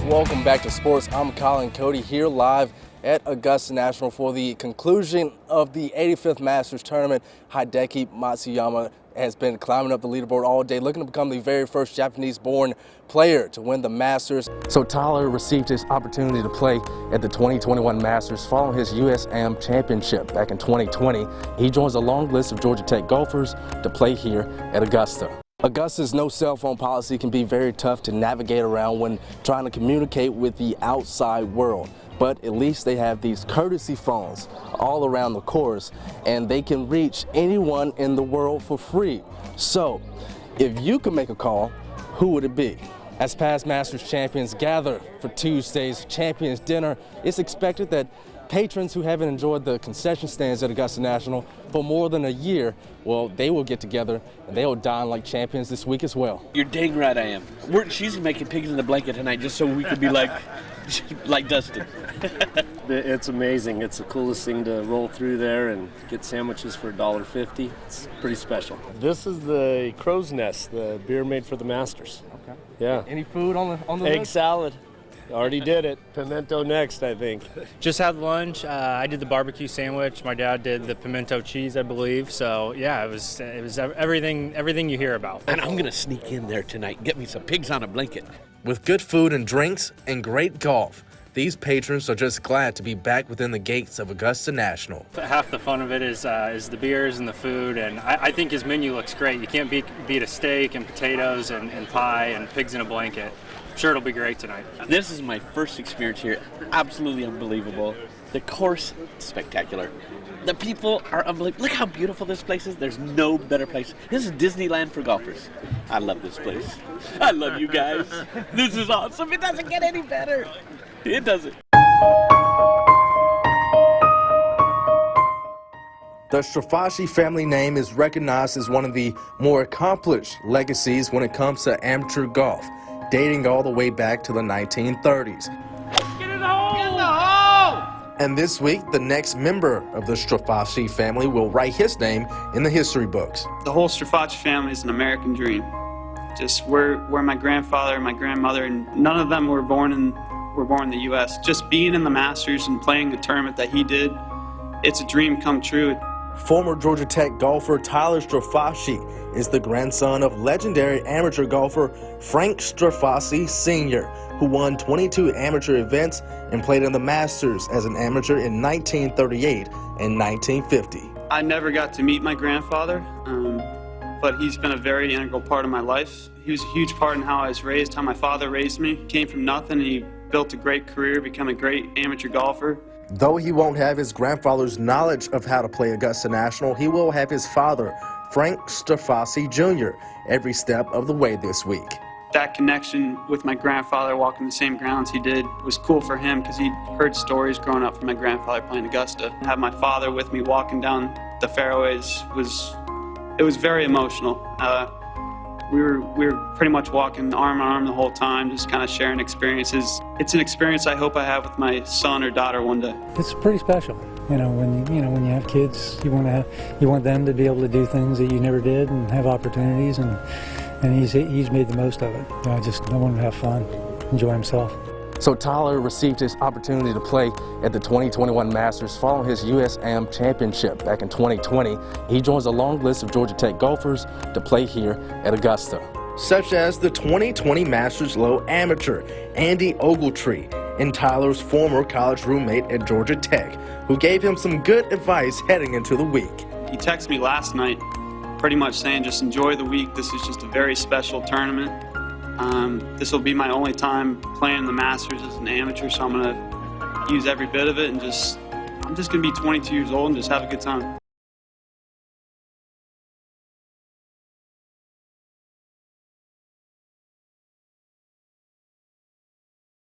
Welcome back to sports. I'm Colin Cody here live at Augusta National for the conclusion of the 85th Masters Tournament. Hideki Matsuyama has been climbing up the leaderboard all day, looking to become the very first Japanese-born player to win the Masters. So Tyler received his opportunity to play at the 2021 Masters following his USAM championship back in 2020. He joins a long list of Georgia Tech golfers to play here at Augusta. Augusta's no cell phone policy can be very tough to navigate around when trying to communicate with the outside world. But at least they have these courtesy phones all around the course, and they can reach anyone in the world for free. So, if you could make a call, who would it be? As past Masters champions gather for Tuesday's Champions Dinner, it's expected that patrons who haven't enjoyed the concession stands at Augusta National for more than a year, well, they will get together and they will dine like champions this week as well. You're dang right I am. She's making pigs in the blanket tonight just so we could be like Dustin. It's amazing. It's the coolest thing to roll through there and get sandwiches for $1.50. It's pretty special. This is the Crow's Nest, the beer made for the Masters. Okay. Yeah. Any food on the Egg list? salad. Already did it. Pimento next, I think. Just had lunch. I did the barbecue sandwich. My dad did the pimento cheese, I believe. So yeah, it was everything you hear about. And I'm gonna sneak in there tonight and get me some pigs on a blanket. With good food and drinks and great golf, these patrons are just glad to be back within the gates of Augusta National. Half the fun of it is the beers and the food, and I think his menu looks great. You can't beat a steak and potatoes and pie and pigs in a blanket. I'm sure it'll be great tonight. This is my first experience here. Absolutely unbelievable. The course, spectacular. The people are unbelievable. Look how beautiful this place is. There's no better place. This is Disneyland for golfers. I love this place. I love you guys. This is awesome. It doesn't get any better. It doesn't. The Strafaci family name is recognized as one of the more accomplished legacies when it comes to amateur golf, dating all the way back to the 1930s. Get in the hole! Get in the hole! And this week, the next member of the Strafaci family will write his name in the history books. The whole Strafaci family is an American dream. Just where my grandfather and my grandmother, and none of them were born in the U.S. Just being in the Masters and playing the tournament that he did, it's a dream come true. Former Georgia Tech golfer Tyler Strafaci is the grandson of legendary amateur golfer Frank Strafaci Sr., who won 22 amateur events and played in the Masters as an amateur in 1938 and 1950. I never got to meet my grandfather, but he's been a very integral part of my life. He was a huge part in how I was raised, how my father raised me. He came from nothing, and he built a great career, become a great amateur golfer. Though he won't have his grandfather's knowledge of how to play Augusta National, he will have his father, Frank Strafaci Jr., every step of the way this week. That connection with my grandfather, walking the same grounds he did, was cool for him because he'd heard stories growing up from my grandfather playing Augusta. Have my father with me walking down the fairways was very emotional. We were pretty much walking arm in arm the whole time, just kind of sharing experiences. It's an experience I hope I have with my son or daughter one day. It's pretty special. When you have kids, you want them to be able to do things that you never did and have opportunities, and he's made the most of it. I want him to have fun, enjoy himself. So Tyler received his opportunity to play at the 2021 Masters following his USAM championship back in 2020. He joins a long list of Georgia Tech golfers to play here at Augusta, such as the 2020 Masters Low amateur Andy Ogletree and Tyler's former college roommate at Georgia Tech, who gave him some good advice heading into the week. He texted me last night pretty much saying just enjoy the week. This is just a very special tournament. This will be my only time playing the Masters as an amateur, so I'm going to use every bit of it, and I'm just going to be 22 years old and just have a good time.